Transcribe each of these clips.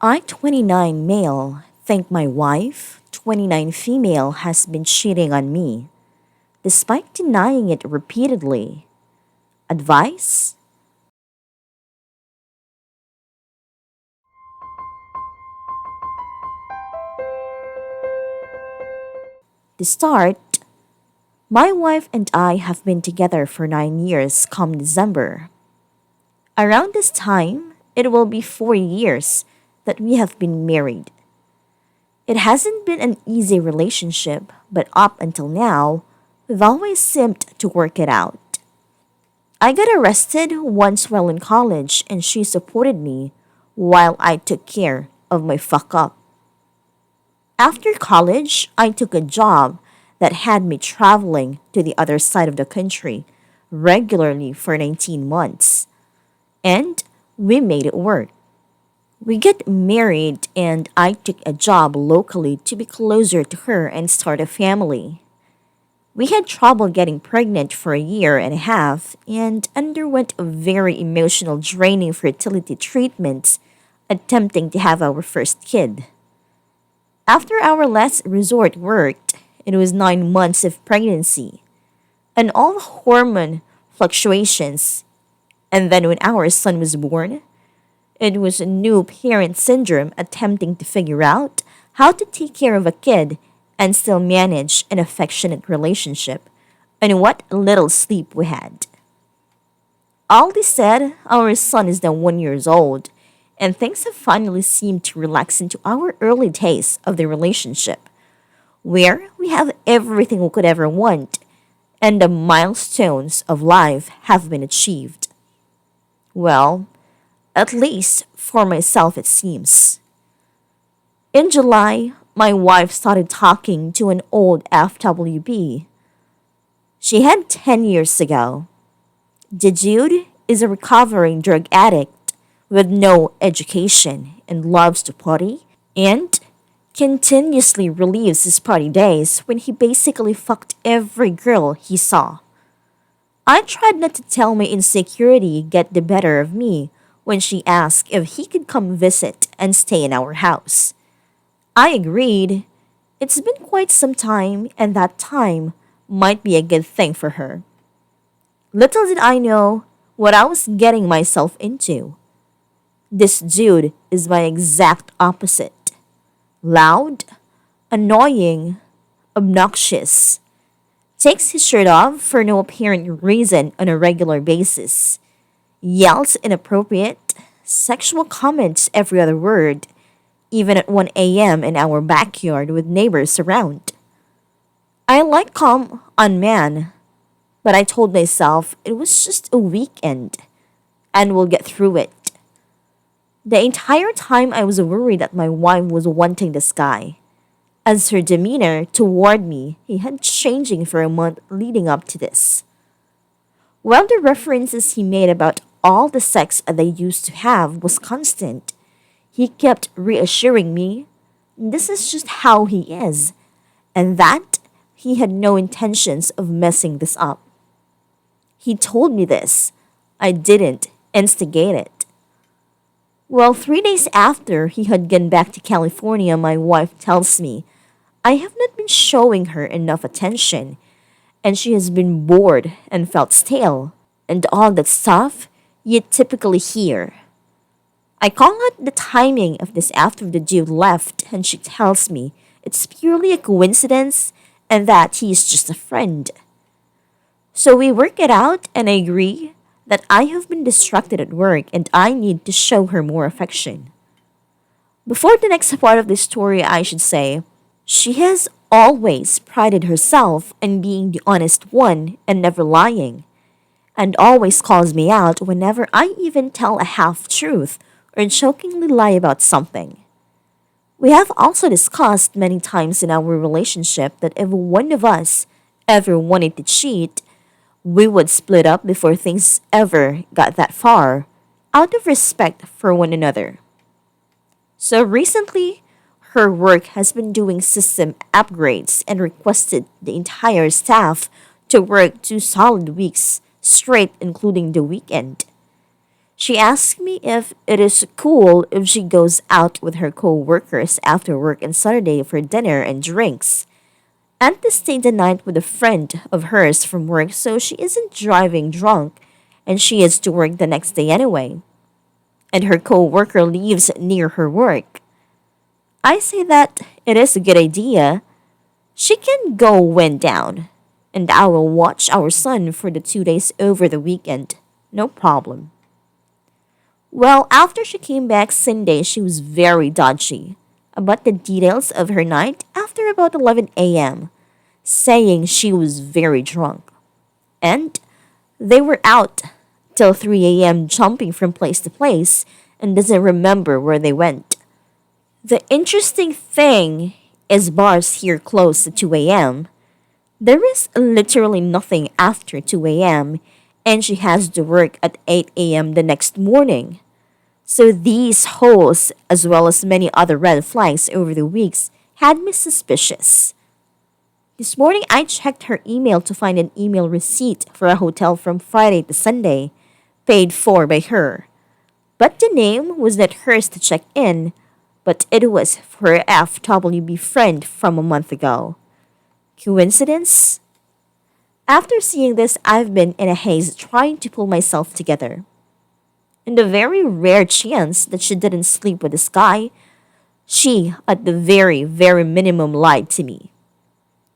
I, 29 male, think my wife, 29 female, has been cheating on me, despite denying it repeatedly. Advice? To start, my wife and I have been together for 9 years come December. Around this time, it will be 4 years that we have been married. It hasn't been an easy relationship, but up until now, we've always seemed to work it out. I got arrested once while in college and she supported me while I took care of my fuck up. After college, I took a job that had me traveling to the other side of the country regularly for 19 months. And we made it work. We got married and I took a job locally to be closer to her and start a family. We had trouble getting pregnant for a year and a half and underwent a very emotional draining fertility treatments attempting to have our first kid. After our last resort worked, it was 9 months of pregnancy and all the hormone fluctuations. And then when our son was born, it was a new parent syndrome attempting to figure out how to take care of a kid and still manage an affectionate relationship and what little sleep we had. All this said, our son is now 1 year old, and things have finally seemed to relax into our early days of the relationship, where we have everything we could ever want, and the milestones of life have been achieved. Well, at least for myself, it seems. In July, my wife started talking to an old FWB she had 10 years ago. The dude is a recovering drug addict with no education and loves to party and continuously relives his party days when he basically fucked every girl he saw. I tried not to tell my insecurity get the better of me when she asked if he could come visit and stay in our house. I agreed. It's been quite some time, and that time might be a good thing for her. Little did I know what I was getting myself into. This dude is my exact opposite. Loud, annoying, obnoxious. Takes his shirt off for no apparent reason on a regular basis. Yells inappropriate, sexual comments every other word, even at 1 a.m. in our backyard with neighbors around. I like calm on man, but I told myself it was just a weekend and we'll get through it. The entire time I was worried that my wife was wanting this guy, as her demeanor toward me he had changing for a month leading up to this. While the references he made about all the sex they used to have was constant, he kept reassuring me this is just how he is, and that he had no intentions of messing this up. He told me this. I didn't instigate it. Well, 3 days after he had gone back to California, my wife tells me I have not been showing her enough attention, and she has been bored and felt stale, and all that stuff you typically hear. I call out the timing of this after the dude left, and she tells me it's purely a coincidence and that he is just a friend. So we work it out, and I agree that I have been distracted at work and I need to show her more affection. Before the next part of this story, I should say, she has always prided herself on being the honest one and never lying, and always calls me out whenever I even tell a half truth or jokingly lie about something. We have also discussed many times in our relationship that if one of us ever wanted to cheat, we would split up before things ever got that far, out of respect for one another. So recently, her work has been doing system upgrades and requested the entire staff to work 2 solid weeks straight, including the weekend. She asked me if it is cool if she goes out with her co-workers after work on Saturday for dinner and drinks, and to stay the night with a friend of hers from work so she isn't driving drunk and she is to work the next day anyway, and her co-worker lives near her work. I say that it is a good idea. She can go when down, and I will watch our son for the 2 days over the weekend. No problem. Well, after she came back Sunday, she was very dodgy about the details of her night after about 11 a.m., saying she was very drunk. And they were out till 3 a.m. jumping from place to place and doesn't remember where they went. The interesting thing is bars here close at 2 a.m. There is literally nothing after 2 a.m. and she has to work at 8 a.m. the next morning. So these holes, as well as many other red flags over the weeks, had me suspicious. This morning I checked her email to find an email receipt for a hotel from Friday to Sunday, paid for by her. But the name was not hers to check in, but it was for her FWB friend from a month ago. Coincidence? After seeing this, I've been in a haze trying to pull myself together. In the very rare chance that she didn't sleep with this guy, she, at the very, very minimum, lied to me.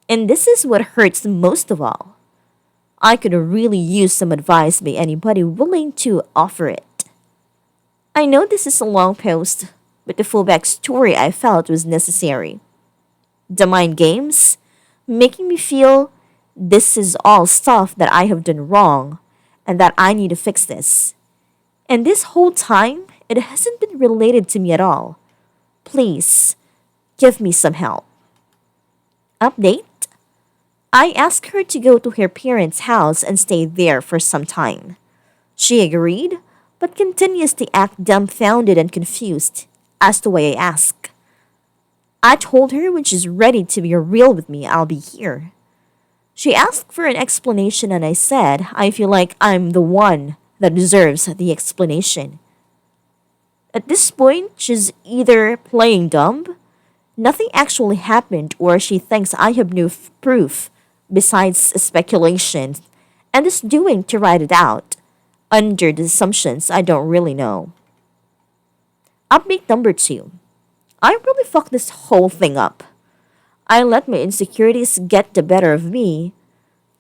And this is what hurts most of all. I could really use some advice by anybody willing to offer it. I know this is a long post, but the full backstory I felt was necessary. The mind games, making me feel this is all stuff that I have done wrong and that I need to fix this. And this whole time, it hasn't been related to me at all. Please, give me some help. Update? I asked her to go to her parents' house and stay there for some time. She agreed, but continues to act dumbfounded and confused as to why I ask. I told her when she's ready to be real with me, I'll be here. She asked for an explanation and I said I feel like I'm the one that deserves the explanation. At this point, she's either playing dumb, nothing actually happened, or she thinks I have no proof besides speculation and is doing to write it out under the assumptions I don't really know. Update number 2. I really fucked this whole thing up. I let my insecurities get the better of me.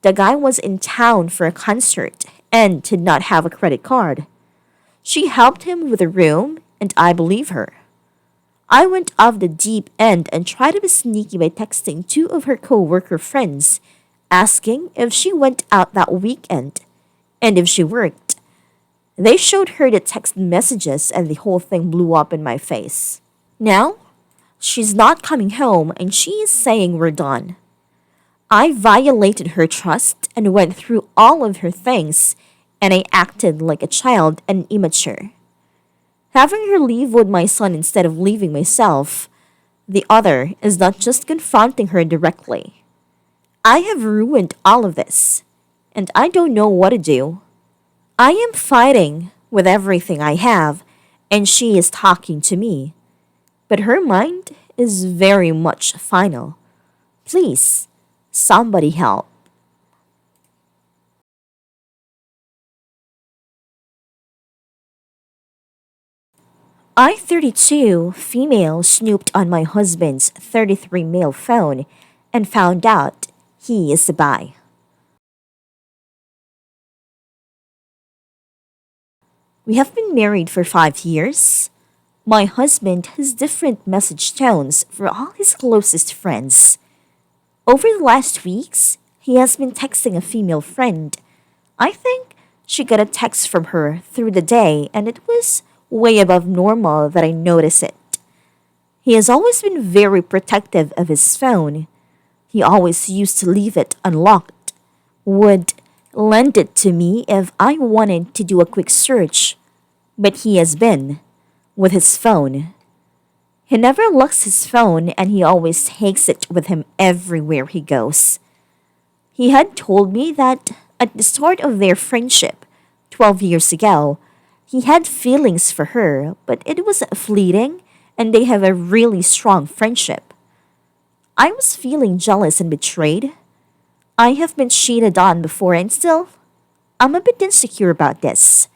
The guy was in town for a concert and did not have a credit card. She helped him with a room, and I believe her. I went off the deep end and tried to be sneaky by texting 2 of her co-worker friends, asking if she went out that weekend and if she worked. They showed her the text messages and the whole thing blew up in my face. Now, she's not coming home and she is saying we're done. I violated her trust and went through all of her things, and I acted like a child and immature. Having her leave with my son instead of leaving myself, the other is not just confronting her directly. I have ruined all of this, and I don't know what to do. I am fighting with everything I have, and she is talking to me. But her mind is very much final. Please, somebody help. I-32 female snooped on my husband's 33 male phone and found out he is a bi. We have been married for 5 years. My husband has different message tones for all his closest friends. Over the last weeks, he has been texting a female friend. I think she got a text from her through the day and it was way above normal that I notice it. He has always been very protective of his phone. He always used to leave it unlocked, would lend it to me if I wanted to do a quick search, but he has been with his phone. He never locks his phone and he always takes it with him everywhere he goes. He had told me that at the start of their friendship, 12 years ago, He had feelings for her, but it was fleeting, and they have a really strong friendship. I was feeling jealous and betrayed. I have been cheated on before, and still, I'm a bit insecure about this.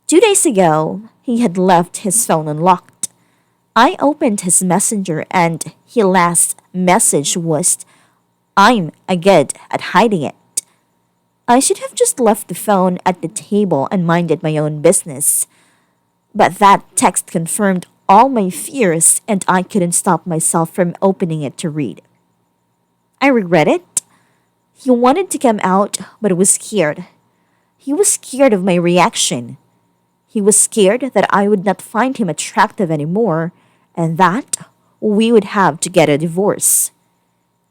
2 days ago, he had left his phone unlocked. I opened his messenger, and his last message was, "I'm a good at hiding it." I should have just left the phone at the table and minded my own business. But that text confirmed all my fears, and I couldn't stop myself from opening it to read. I regret it. He wanted to come out, but was scared. He was scared of my reaction. He was scared that I would not find him attractive anymore, and that we would have to get a divorce.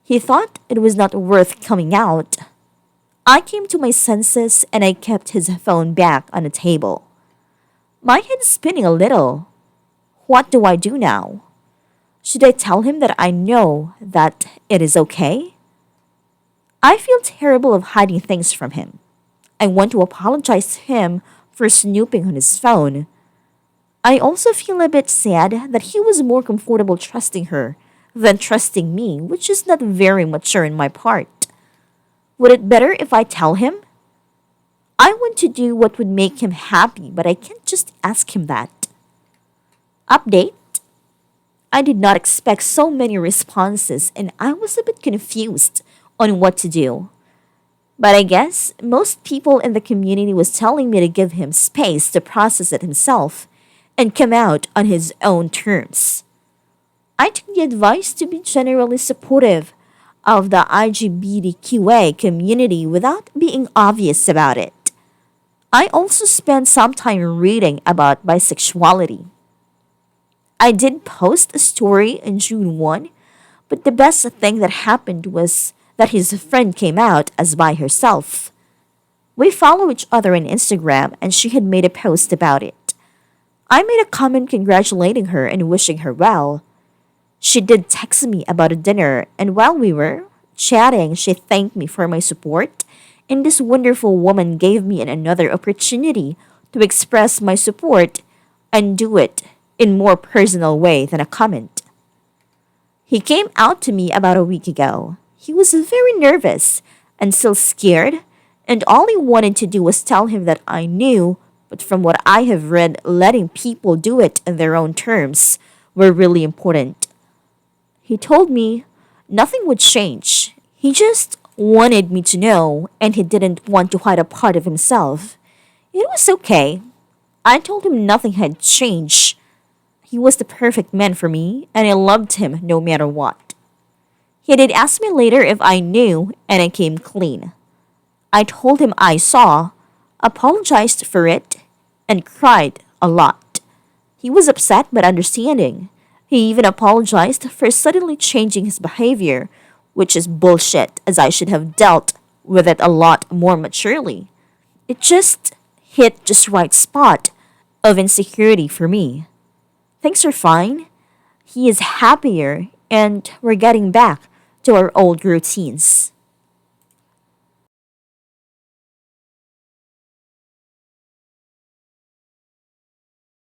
He thought it was not worth coming out. I came to my senses and I kept his phone back on the table. My head is spinning a little. What do I do now? Should I tell him that I know that it is okay? I feel terrible of hiding things from him. I want to apologize to him for snooping on his phone. I also feel a bit sad that he was more comfortable trusting her than trusting me, which is not very mature in my part. Would it better if I tell him? I want to do what would make him happy, but I can't just ask him that. Update? I did not expect so many responses, and I was a bit confused on what to do. But I guess most people in the community was telling me to give him space to process it himself and come out on his own terms. I took the advice to be generally supportive of the LGBTQA community without being obvious about it. I also spent some time reading about bisexuality. I did post a story on June 1, but the best thing that happened was that his friend came out as bi herself. We follow each other on Instagram, and she had made a post about it. I made a comment congratulating her and wishing her well. She did text me about a dinner, and while we were chatting, she thanked me for my support, and this wonderful woman gave me another opportunity to express my support and do it in more personal way than a comment. He came out to me about a week ago. He was very nervous and still scared, and all he wanted to do was tell him that I knew, but from what I have read, letting people do it in their own terms were really important. He told me nothing would change. He just wanted me to know, and he didn't want to hide a part of himself. It was okay. I told him nothing had changed. He was the perfect man for me, and I loved him no matter what. He did ask me later if I knew, and I came clean. I told him I saw, apologized for it, and cried a lot. He was upset but understanding. He even apologized for suddenly changing his behavior, which is bullshit, as I should have dealt with it a lot more maturely. It just hit just right spot of insecurity for me. Things are fine. He is happier, and we're getting back to our old routines.